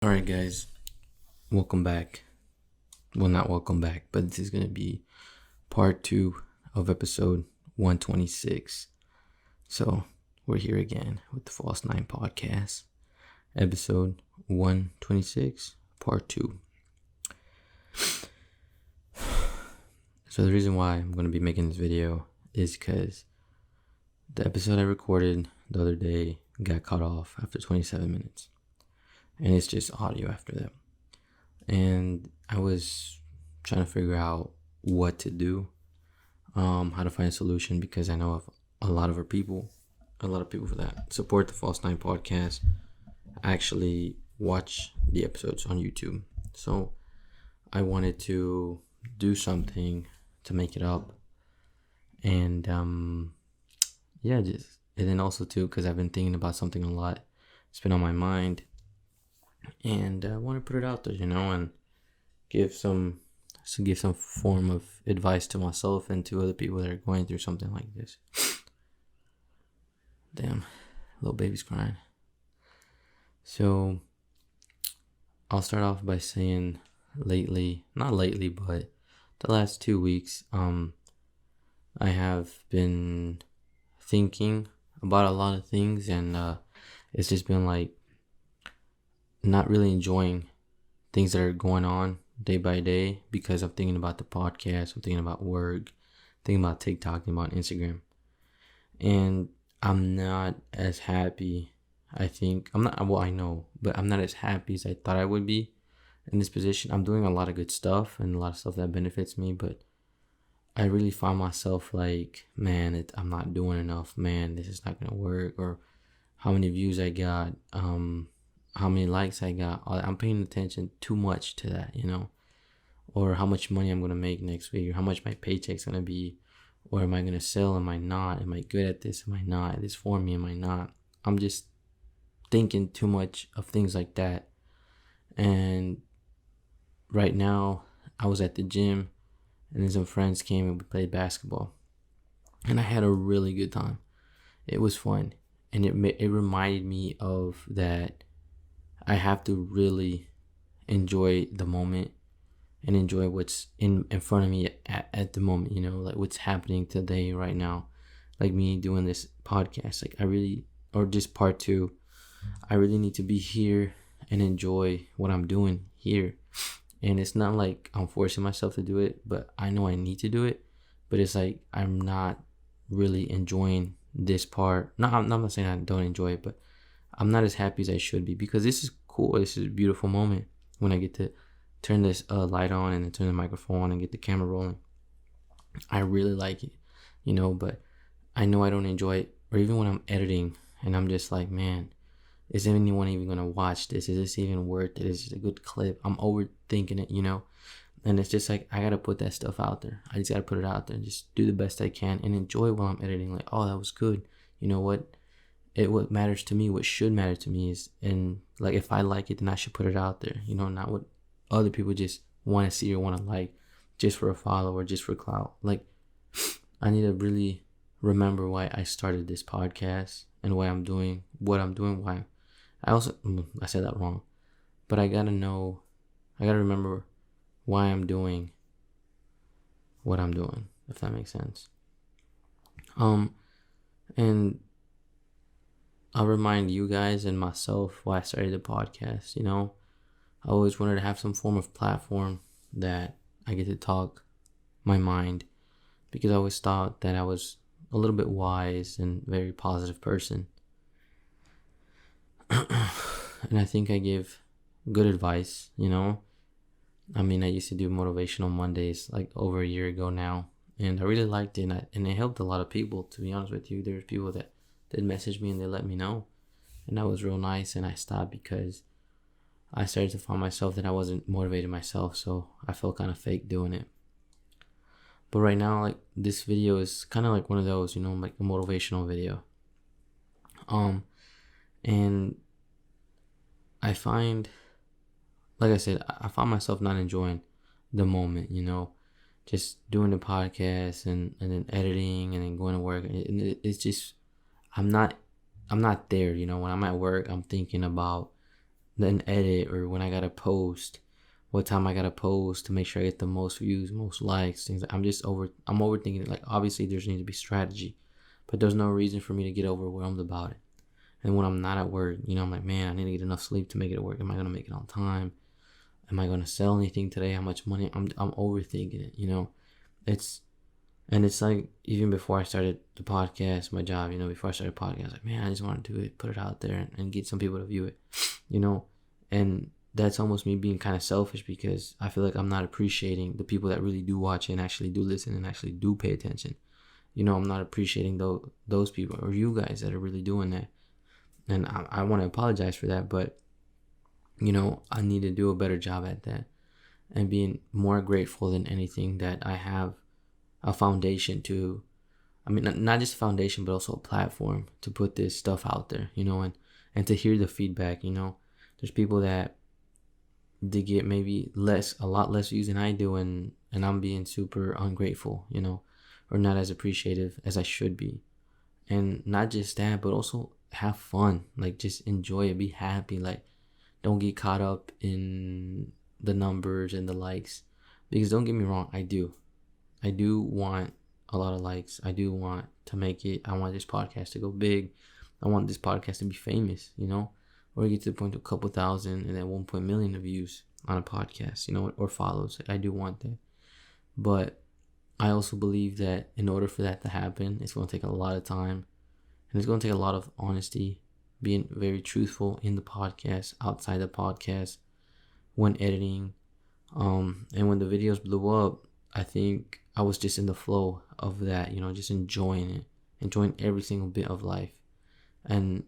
Alright, guys, welcome back. Well, not welcome back, but this is going to be part 2 of episode 126. So, we're here again with the False Nine Podcast, episode 126, part 2. So, the reason why I'm going to be making this video is because the episode I recorded the other day got cut off after 27 minutes. And it's just audio after that. And I was trying to figure out what to do, how to find a solution, because I know of a lot of people that support the False Nine Podcast actually watch the episodes on YouTube. So I wanted to do something to make it up. And and then also too, because I've been thinking about something a lot. It's been on my mind. And I want to put it out there, and give some form of advice to myself and to other people that are going through something like this. Damn, little baby's crying. So I'll start off by saying not lately, but the last 2 weeks, I have been thinking about a lot of things, and it's just been like not really enjoying things that are going on day by day, because I'm thinking about the podcast, I'm thinking about work, thinking about TikTok, thinking about Instagram. And I'm not as happy, I know, but I'm not as happy as I thought I would be in this position. I'm doing a lot of good stuff and a lot of stuff that benefits me, but I really find myself like, man, I'm not doing enough, man, this is not going to work, or how many views I got, how many likes I got. I'm paying attention too much to that, or how much money I'm going to make next week, or how much my paycheck's going to be, or am I going to sell, am I not, am I good at this, am I not, is this for me, am I not. I'm just thinking too much of things like that. And right now I was at the gym, and then some friends came and we played basketball, and I had a really good time. It was fun, and it reminded me of that I have to really enjoy the moment and enjoy what's in front of me at the moment, like what's happening today, right now. Like me doing this podcast, or just part 2, I really need to be here and enjoy what I'm doing here. And it's not like I'm forcing myself to do it, but I know I need to do it. But it's like I'm not really enjoying this part. No, I'm not saying I don't enjoy it, but I'm not as happy as I should be, because this is cool. This is a beautiful moment when I get to turn this light on and then turn the microphone on and get the camera rolling. I really like it, but I know I don't enjoy it. Or even when I'm editing and I'm just like, man, is anyone even going to watch this? Is this even worth it? Is it a good clip? I'm overthinking it, and it's just like, I got to put that stuff out there. I just got to put it out there and just do the best I can and enjoy while I'm editing. Like, oh, that was good. You know what? What matters to me, what should matter to me is, and like, if I like it, then I should put it out there, not what other people just want to see or want to like, just for a follow or just for clout. Like, I need to really remember why I started this podcast and why I'm doing what I'm doing. Why I said that wrong, but I gotta remember why I'm doing what I'm doing, if that makes sense. And I'll remind you guys and myself why I started the podcast. I always wanted to have some form of platform that I get to talk my mind, because I always thought that I was a little bit wise and very positive person. And I think I give good advice, I used to do motivational Mondays like over a year ago now, and I really liked it, and it helped a lot of people, to be honest with you. There's people that did message me and they let me know, and that was real nice. And I stopped because I started to find myself that I wasn't motivated myself, so I felt kind of fake doing it. But right now, like, this video is kind of like one of those, like a motivational video. And I find, like I said, I found myself not enjoying the moment, just doing the podcast and then editing and then going to work. And it's just, I'm not there, when I'm at work, I'm thinking about an edit, or when I gotta post, what time I gotta post to make sure I get the most views, most likes, things. I'm overthinking it. Like, obviously there's need to be strategy, but there's no reason for me to get overwhelmed about it. And when I'm not at work, I'm like, man, I need to get enough sleep to make it work. Am I gonna make it on time? Am I gonna sell anything today? How much money? I'm overthinking it. It's it's like, even before I started the podcast, my job, before I started the podcast, like, man, I just want to do it, put it out there, and get some people to view it. And that's almost me being kind of selfish, because I feel like I'm not appreciating the people that really do watch it and actually do listen and actually do pay attention. I'm not appreciating those people, or you guys that are really doing that. And I want to apologize for that, but I need to do a better job at that, and being more grateful than anything that I have a foundation to, I mean, not just a foundation, but also a platform to put this stuff out there, and to hear the feedback. There's people that they get maybe a lot less views than I do, and I'm being super ungrateful, or not as appreciative as I should be. And not just that, but also have fun, like, just enjoy it, be happy, like, don't get caught up in the numbers and the likes, because don't get me wrong, I do want a lot of likes. I do want to make it. I want this podcast to go big. I want this podcast to be famous, or get to the point of a couple thousand and then 1 million of views on a podcast, or follows. I do want that. But I also believe that in order for that to happen, it's going to take a lot of time, and it's going to take a lot of honesty, being very truthful in the podcast, outside the podcast, when editing. And when the videos blew up, I think I was just in the flow of that, just enjoying it, enjoying every single bit of life. And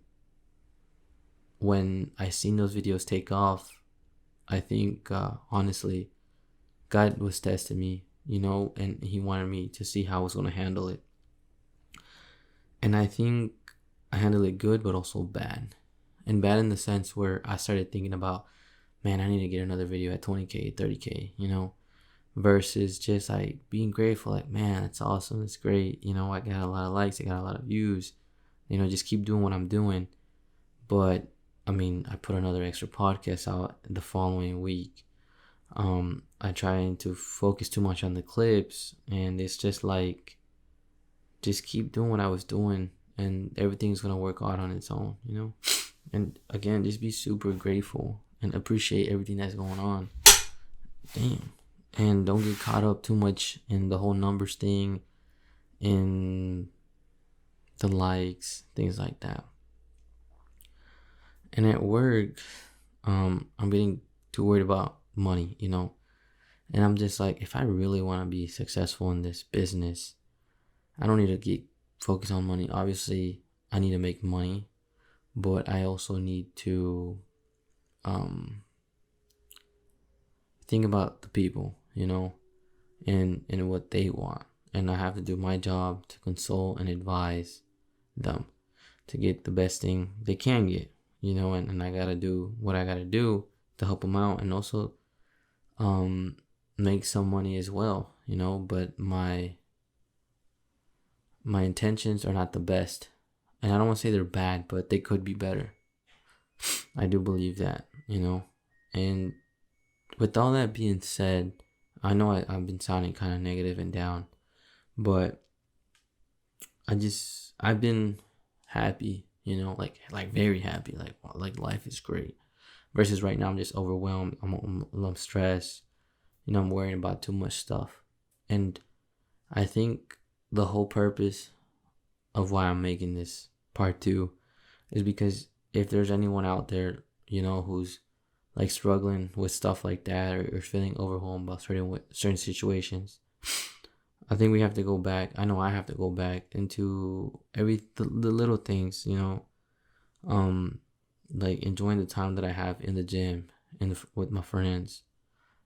when I seen those videos take off, I think, honestly, God was testing me, and He wanted me to see how I was going to handle it. And I think I handled it good, but also bad. And bad in the sense where I started thinking about, man, I need to get another video at 20K, 30K, versus just like being grateful, like, man, it's awesome, it's great, I got a lot of likes, I got a lot of views, just keep doing what I'm doing. But I mean, I put another extra podcast out the following week. I trying to focus too much on the clips, and it's just like, just keep doing what I was doing, and everything's gonna work out on its own, And again, just be super grateful and appreciate everything that's going on. Damn. And don't get caught up too much in the whole numbers thing, in the likes, things like that. And at work, I'm getting too worried about money, And I'm just like, if I really want to be successful in this business, I don't need to get focused on money. Obviously, I need to make money, but I also need to think about the people, and what they want. And I have to do my job to console and advise them to get the best thing they can get, and I gotta do what I gotta do to help them out, and also make some money as well, but my intentions are not the best. And I don't want to say they're bad, but they could be better. I do believe that, And with all that being said, I know I've been sounding kind of negative and down, but I've been happy, like very happy, like life is great. Versus right now, I'm just overwhelmed. I'm stressed. I'm worrying about too much stuff. And I think the whole purpose of why I'm making this part 2 is because if there's anyone out there, who's like struggling with stuff like that, or feeling overwhelmed about certain situations, I think we have to go back. I know I have to go back into the little things, like enjoying the time that I have in the gym with my friends,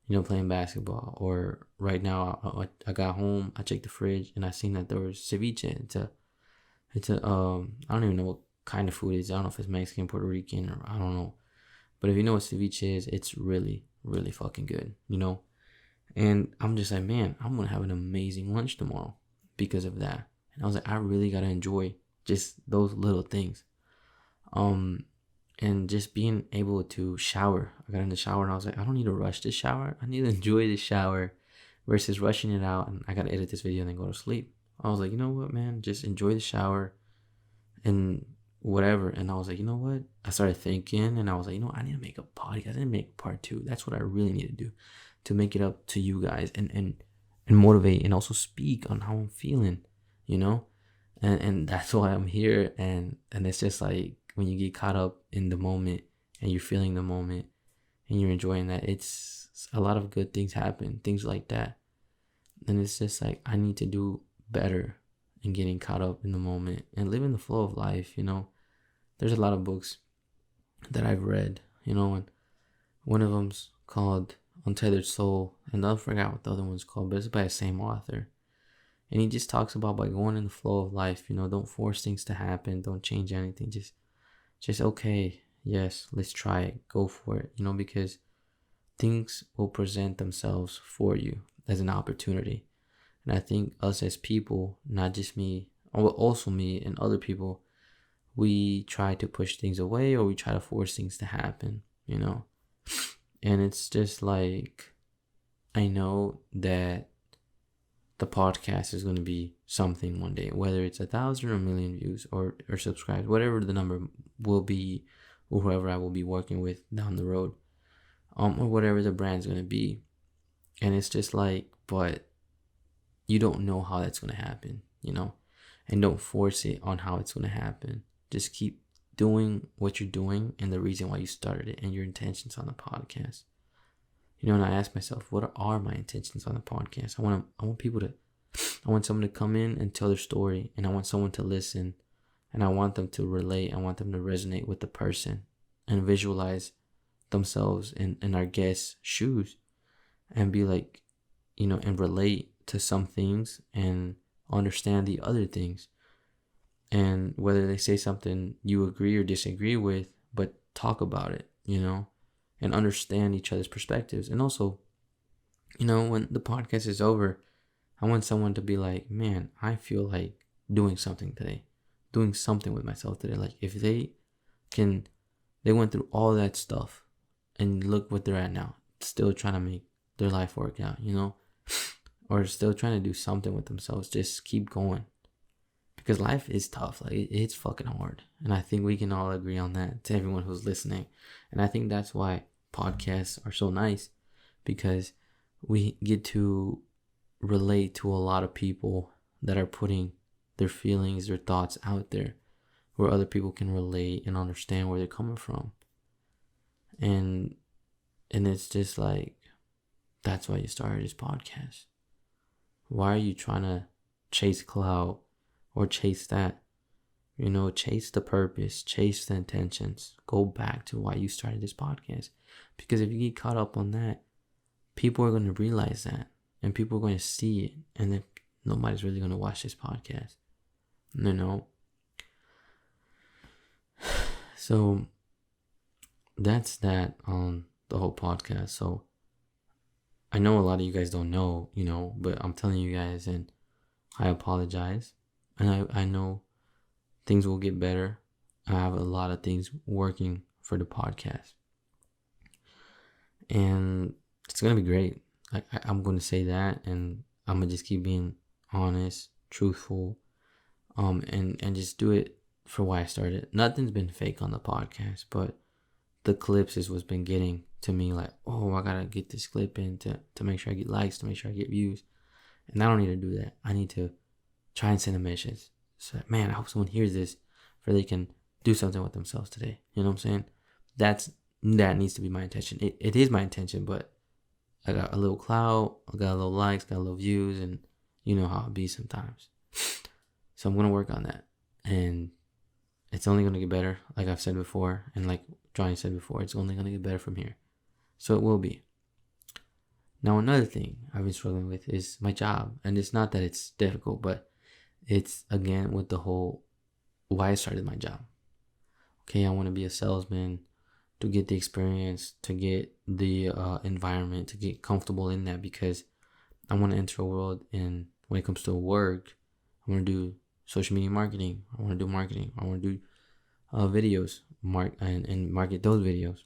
playing basketball. Or right now, I got home, I checked the fridge, and I seen that there was ceviche. It's a I don't even know what kind of food it is. I don't know if it's Mexican, Puerto Rican, or I don't know. But if you know what ceviche is, it's really, really fucking good, And I'm just like, man, I'm gonna have an amazing lunch tomorrow because of that. And I was like, I really gotta enjoy just those little things. And just being able to shower. I got in the shower and I was like, I don't need to rush this shower. I need to enjoy the shower versus rushing it out. And I got to edit this video and then go to sleep. I was like, you know what, man? Just enjoy the shower and whatever. And I was like, you know what? I started thinking and I was like, I need to make a podcast. I need to make part 2. That's what I really need to do to make it up to you guys and motivate and also speak on how I'm feeling, And that's why I'm here. And it's just like, when you get caught up in the moment and you're feeling the moment and you're enjoying that, it's a lot of good things happen, things like that. And it's just like, I need to do better in getting caught up in the moment and living the flow of life. There's a lot of books that I've read, and one of them's called Untethered Soul, and I forgot what the other one's called, but it's by the same author. And he just talks about by going in the flow of life, don't force things to happen, don't change anything, just okay, yes, let's try it, go for it, because things will present themselves for you as an opportunity. And I think us as people, not just me, but also me and other people, we try to push things away or we try to force things to happen, And it's just like, I know that the podcast is going to be something one day, whether it's 1,000 or 1,000,000 views or subscribes, whatever the number will be, or whoever I will be working with down the road, or whatever the brand's going to be. And it's just like, but you don't know how that's going to happen, and don't force it on how it's going to happen. Just keep doing what you're doing and the reason why you started it and your intentions on the podcast. And I ask myself, what are my intentions on the podcast? I want someone to come in and tell their story, and I want someone to listen, and I want them to relate. I want them to resonate with the person and visualize themselves in our guest's shoes and be like, and relate to some things and understand the other things. And whether they say something you agree or disagree with, but talk about it, and understand each other's perspectives. And also, when the podcast is over, I want someone to be like, man, I feel like doing something today, doing something with myself today. Like, if they went through all that stuff and look what they're at now, still trying to make their life work out, or still trying to do something with themselves, just keep going. Because life is tough. Like, it's fucking hard. And I think we can all agree on that, to everyone who's listening. And I think that's why podcasts are so nice, because we get to relate to a lot of people that are putting their feelings, their thoughts out there, where other people can relate and understand where they're coming from. And it's just like, that's why you started this podcast. Why are you trying to chase clout or chase that? Chase the purpose, chase the intentions. Go back to why you started this podcast. Because if you get caught up on that, people are going to realize that, and people are going to see it, and then nobody's really going to watch this podcast. So that's that on the whole podcast. So I know a lot of you guys don't know, but I'm telling you guys, and I apologize. And I know things will get better. I have a lot of things working for the podcast. And it's going to be great. I'm going to say that, and I'm going to just keep being honest, truthful, and just do it for why I started. Nothing's been fake on the podcast, but the clips is what's been getting to me, like, oh, I got to get this clip in to make sure I get likes, to make sure I get views. And I don't need to do that. I need to try and send a message. So, man, I hope someone hears this, for they can do something with themselves today. You know what I'm saying? That needs to be my intention. It is my intention, but I got a little clout, I got a little likes, got a little views, and you know how it be sometimes. So I'm going to work on that. And it's only going to get better, like I've said before, and like Johnny said before, it's only going to get better from here. So it will be. Now, another thing I've been struggling with is my job. And it's not that it's difficult, but it's, again, with the whole why I started my job. Okay, I want to be a salesman to get the experience, to get the environment, to get comfortable in that, because I want to enter a world, and when it comes to work, I want to do social media marketing. I want to do marketing. I want to do videos, and market those videos.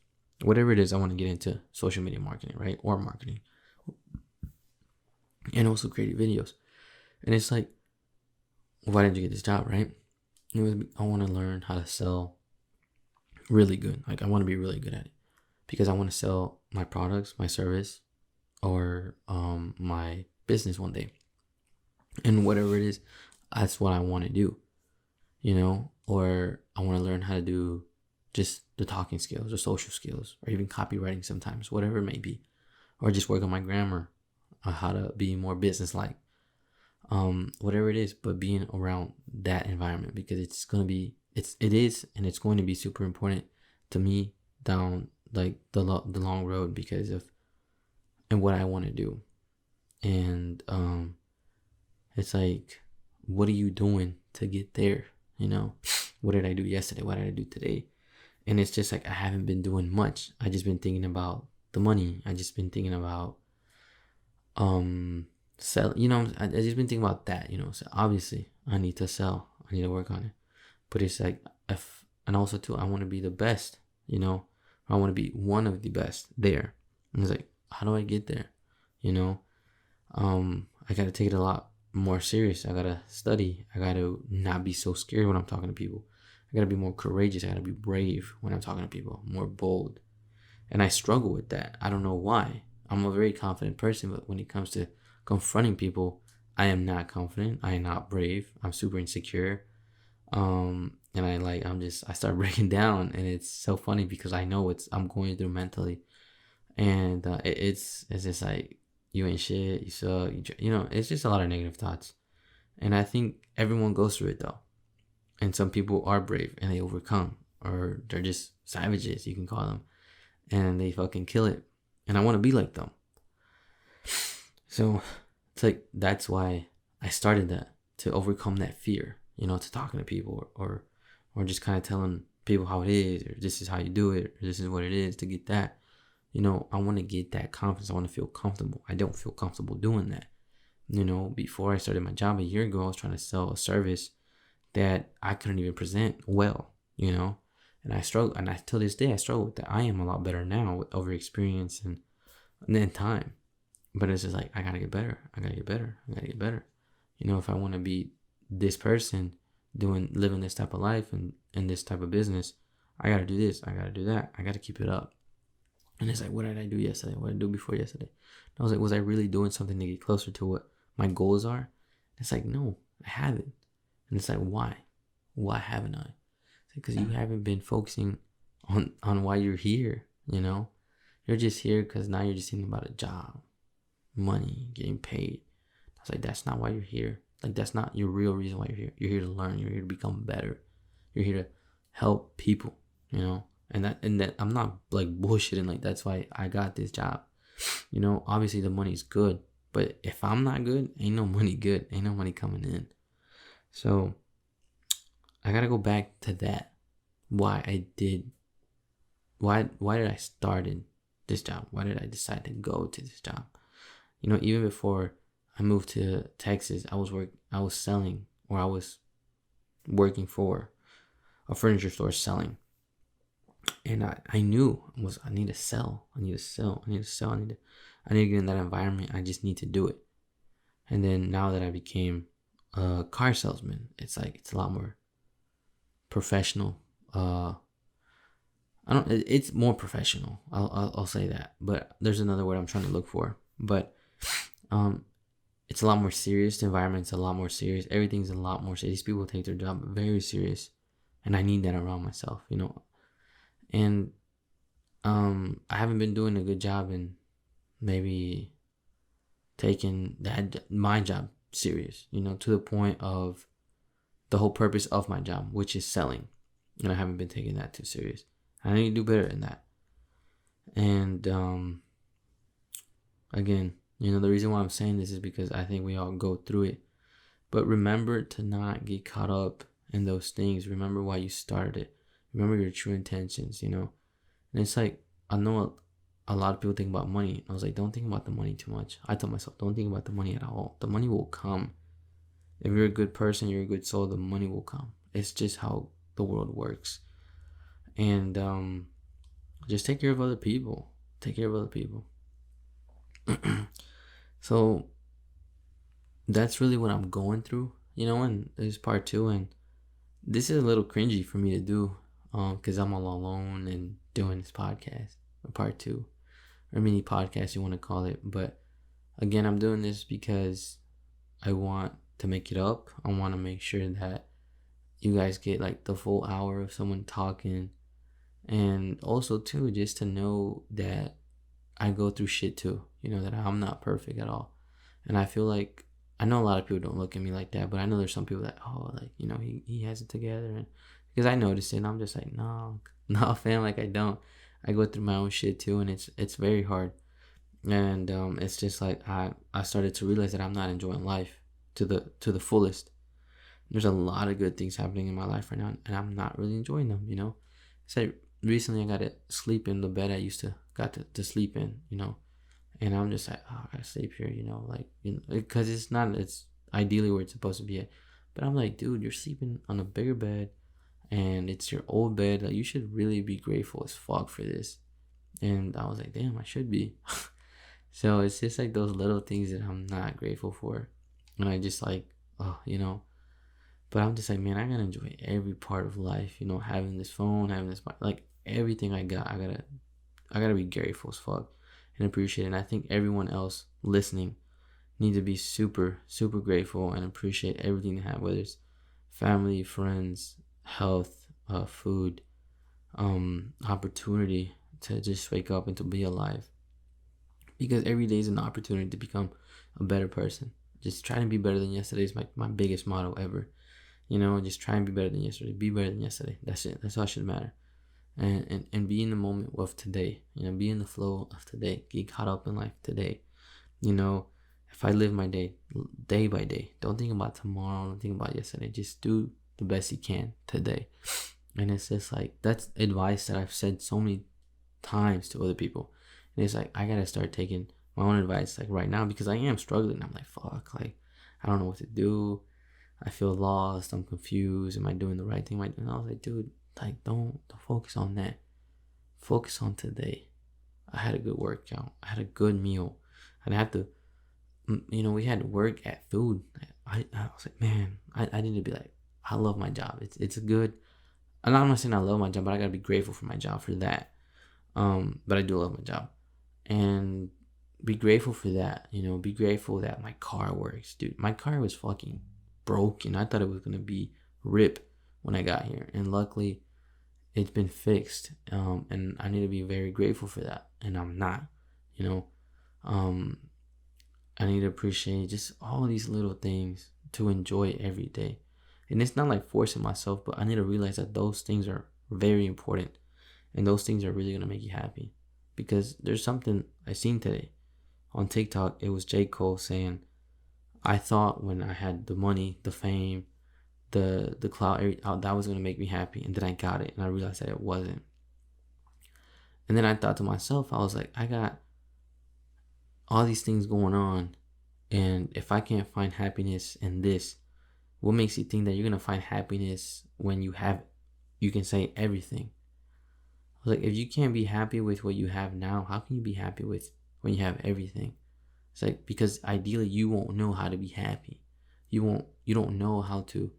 Whatever it is, I want to get into social media marketing, right? Or marketing, and also create videos. And it's like, why did you get this job, right? It was, I want to learn how to sell really good. Like, I want to be really good at it because I want to sell my products, my service, or my business one day. And whatever it is, that's what I want to do, or I want to learn how to do just the talking skills, the social skills, or even copywriting sometimes, whatever it may be, or just work on my grammar, how to be more business-like, whatever it is, but being around that environment, because it's going to be, it is, and it's going to be super important to me down like the long road because of, and what I want to do. And it's like, what are you doing to get there? What did I do yesterday? What did I do today? And it's just like, I haven't been doing much. I just been thinking about the money. I just been thinking about sell. I just been thinking about that. So obviously I need to sell. I need to work on it. But it's like, and also too, I want to be the best. I want to be one of the best there. And it's like, how do I get there? I gotta take it a lot more serious. I gotta study. I gotta not be so scared when I'm talking to people. I gotta be more courageous. I gotta be brave when I'm talking to people, more bold. And I struggle with that. I don't know why. I'm a very confident person, but when it comes to confronting people, I am not confident. I am not brave. I'm super insecure. And I start breaking down, and it's so funny because I know I'm going through mentally. And it's just like, you ain't shit, you suck, it's just a lot of negative thoughts. And I think everyone goes through it though. And some people are brave and they overcome, or they're just savages, you can call them, and they fucking kill it. And I want to be like them. So it's like, that's why I started that, to overcome that fear, to talking to people, or just kind of telling people how it is, or this is how you do it, or this is what it is, to get that. I want to get that confidence. I want to feel comfortable. I don't feel comfortable doing that. Before I started my job a year ago, I was trying to sell a service that I couldn't even present well, and I struggle. And till this day, I struggle with that. I am a lot better now with over experience and then time. But it's just like, I got to get better. I got to get better. I got to get better. If I want to be this person living this type of life and this type of business, I got to do this. I got to do that. I got to keep it up. And it's like, what did I do yesterday? What did I do before yesterday? And I was like, was I really doing something to get closer to what my goals are? And it's like, no, I haven't. And it's like, why? Why haven't I? Because you haven't been focusing on why you're here, You're just here because now you're just thinking about a job, money, getting paid. I was like, that's not why you're here. Like, that's not your real reason why you're here. You're here to learn. You're here to become better. You're here to help people, And that I'm not like bullshitting. Like, that's why I got this job. Obviously the money's good, but if I'm not good, ain't no money good. Ain't no money coming in. So I gotta go back to that. Why did I started this job? Why did I decide to go to this job? Even before I moved to Texas, I was selling, or I was working for a furniture store selling. And I knew I need to sell. I need to get in that environment. I just need to do it. And then now that I became a car salesman, it's like, it's a lot more professional. It's more professional. I'll say that. But there's another word I'm trying to look for. But it's a lot more serious. The environment's a lot more serious. Everything's a lot more serious. These people take their job very serious. And I need that around myself, And I haven't been doing a good job in maybe taking my job serious, to the point of the whole purpose of my job, which is selling. And I haven't been taking that too serious. I need to do better in that. And again, the reason why I'm saying this is because I think we all go through it. But remember to not get caught up in those things. Remember why you started it. Remember your true intentions, And it's like, I know a lot of people think about money. I was like, don't think about the money too much. I told myself, don't think about the money at all. The money will come. If you're a good person, you're a good soul, the money will come. It's just how the world works. And just take care of other people. Take care of other people. So that's really what I'm going through, and this is part two, and this is a little cringy for me to do, because I'm all alone and doing this podcast, part two, or mini podcast, you want to call it. But again, I'm doing this because I want to make it up. I want to make sure that you guys get like the full hour of someone talking, and also too, just to know that I go through shit too, that I'm not perfect at all. And I feel like, I know a lot of people don't look at me like that, but I know there's some people that, oh, like, he has it together. And because I noticed it, and I'm just like, no, no, fam, like, I don't. I go through my own shit too, and it's very hard. And it's just like, I started to realize that I'm not enjoying life to the fullest. There's a lot of good things happening in my life right now, and I'm not really enjoying them. So recently I got to sleep in the bed I used to got to sleep in, and I'm just like, oh, I gotta sleep here, because it's ideally where it's supposed to be at. But I'm like, dude, you're sleeping on a bigger bed, and it's your old bed. Like, you should really be grateful as fuck for this. And I was like, damn, I should be. So it's just like those little things that I'm not grateful for, and I just like, oh. But I'm just like, man, I gotta enjoy every part of life. Having this phone, having this, like, everything I got, I gotta be grateful as fuck and appreciate it. And I think everyone else listening needs to be super, super grateful and appreciate everything they have, whether it's family, friends, health, food, opportunity to just wake up and to be alive. Because every day is an opportunity to become a better person. Just trying to be better than yesterday is my biggest motto ever. Just try and be better than yesterday. Be better than yesterday. That's it. That's all should matter. And be in the moment of today. Be in the flow of today. Get caught up in life today. If I live my day by day, don't think about tomorrow. Don't think about yesterday. Just do the best you can today. And it's just like, that's advice that I've said so many times to other people. And it's like, I gotta start taking my own advice like right now, because I am struggling. I'm like, fuck, like, I don't know what to do. I feel lost. I'm confused. Am I doing the right thing? And I was like, dude, like, don't focus on that. Focus on today. I had a good workout. I had a good meal. I have to, we had to work at food. I was like, man, I need to be like, I love my job. It's a good, and I'm not saying I love my job, but I gotta be grateful for my job for that. But I do love my job, and be grateful for that. Be grateful that my car works, dude. My car was fucking broken. I thought it was gonna be rip when I got here, and luckily it's been fixed. And I need to be very grateful for that, and I'm not. I need to appreciate just all these little things to enjoy every day. And it's not like forcing myself, but I need to realize that those things are very important, and those things are really gonna make you happy. Because there's something I seen today on TikTok. It was J. Cole saying, I thought when I had the money, the fame, the clout, that was gonna make me happy, and then I got it, and I realized that it wasn't. And then I thought to myself, I was like, I got all these things going on, and if I can't find happiness in this, what makes you think that you're gonna find happiness when you can say everything? Like, if you can't be happy with what you have now, how can you be happy with when you have everything? It's like, because ideally you won't know how to be happy. You don't know how to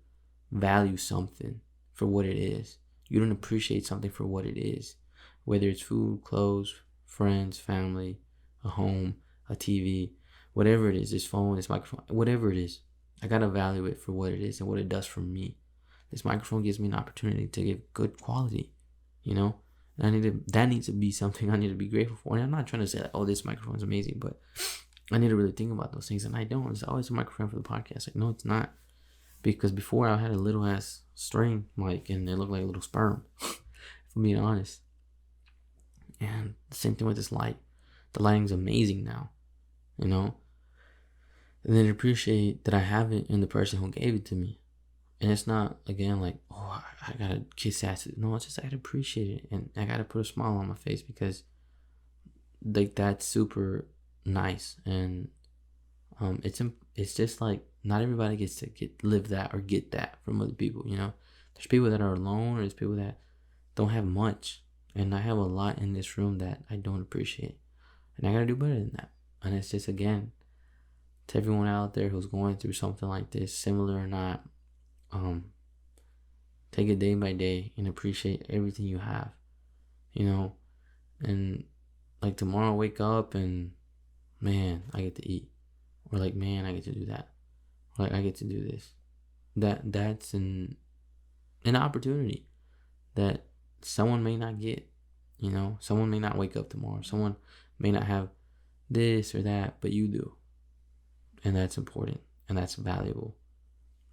value something for what it is. You don't appreciate something for what it is. Whether it's food, clothes, friends, family, a home, a TV, whatever it is, this phone, this microphone, whatever it is, I gotta value it for what it is and what it does for me. This microphone gives me an opportunity to give good quality, and that needs to be something I need to be grateful for. And I'm not trying to say like, oh, this microphone is amazing, but I need to really think about those things, and I don't. It's always a microphone for the podcast. Like, no, it's not, because before I had a little ass string mic, and it looked like a little sperm, if I'm being honest. And the same thing with this light. The lighting's amazing now, And then appreciate that I have it in the person who gave it to me. And it's not, again, like, oh, I gotta kiss ass. No, it's just I gotta appreciate it, and I gotta put a smile on my face, because like, that's super nice. And it's just like, not everybody gets to live that or get that from other people. There's people that are alone, or there's people that don't have much, and I have a lot in this room that I don't appreciate, and I gotta do better than that. And it's just, again, to everyone out there who's going through something like this, similar or not, take it day by day and appreciate everything you have, you know. And like tomorrow, wake up and, man, I get to eat, or like, man, I get to do that, or like, I get to do this. That's an opportunity that someone may not get. You know, someone may not wake up tomorrow. Someone may not have this or that, but you do. And that's important, and that's valuable.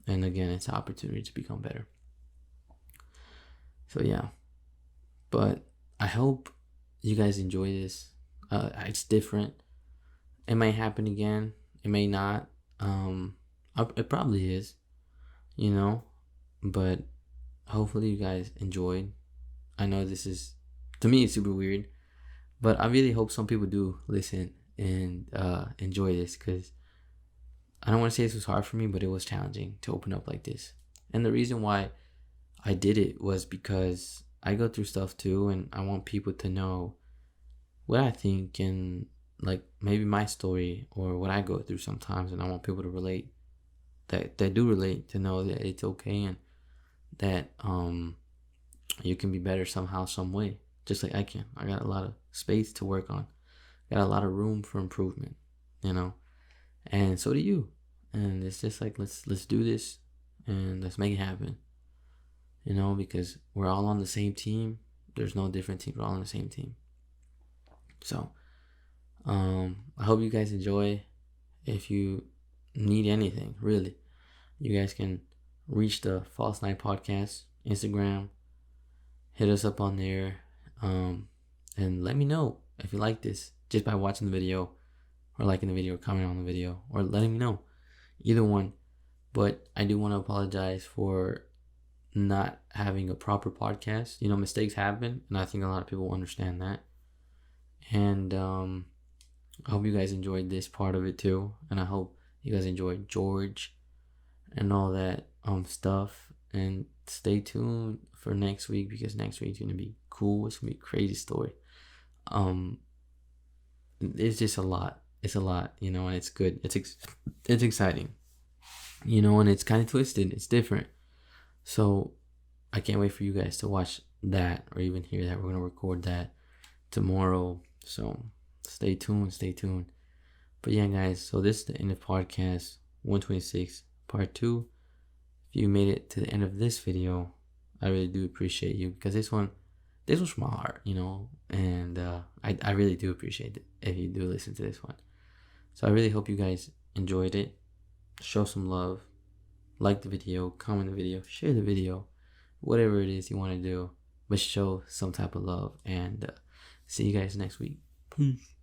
And again, it's an opportunity to become better. So yeah, but I hope you guys enjoy this. It's different. It may happen again. It may not. It probably is, you know, but hopefully you guys enjoyed. I know this is, to me, it's super weird, but I really hope some people do listen and enjoy this, because I don't want to say this was hard for me, but it was challenging to open up like this. And the reason why I did it was because I go through stuff too, and I want people to know what I think, and like maybe my story or what I go through sometimes, and I want people to relate, that do relate, to know that it's okay, and that you can be better somehow, some way, just like I can. I got a lot of space to work on, got a lot of room for improvement, you know, and so do you. And it's just like, let's do this, and let's make it happen, you know, because we're all on the same team. There's no different team. We're all on the same team. So I hope you guys enjoy. If you need anything, really, you guys can reach the False Night Podcast Instagram. Hit us up on there, and let me know if you like this, just by watching the video, or liking the video, or commenting on the video, or letting me know. Either one. But I do want to apologize for not having a proper podcast. You know, mistakes happen, and I think a lot of people understand that. And I hope you guys enjoyed this part of it too, and I hope you guys enjoyed George and all that stuff. And stay tuned for next week, because next week's gonna be cool. It's gonna be a crazy story. It's just a lot. It's a lot, you know, and it's good. It's exciting, you know, and it's kind of twisted. It's different. So I can't wait for you guys to watch that, or even hear that. We're gonna record that tomorrow. So stay tuned. But yeah, guys, so this is the end of podcast 126 part 2. If you made it to the end of this video, I really do appreciate you, because this was from my heart, you know, and I really do appreciate it if you do listen to this one. So I really hope you guys enjoyed it. Show some love, like the video, comment the video, share the video, whatever it is you want to do, but show some type of love. And see you guys next week. Peace.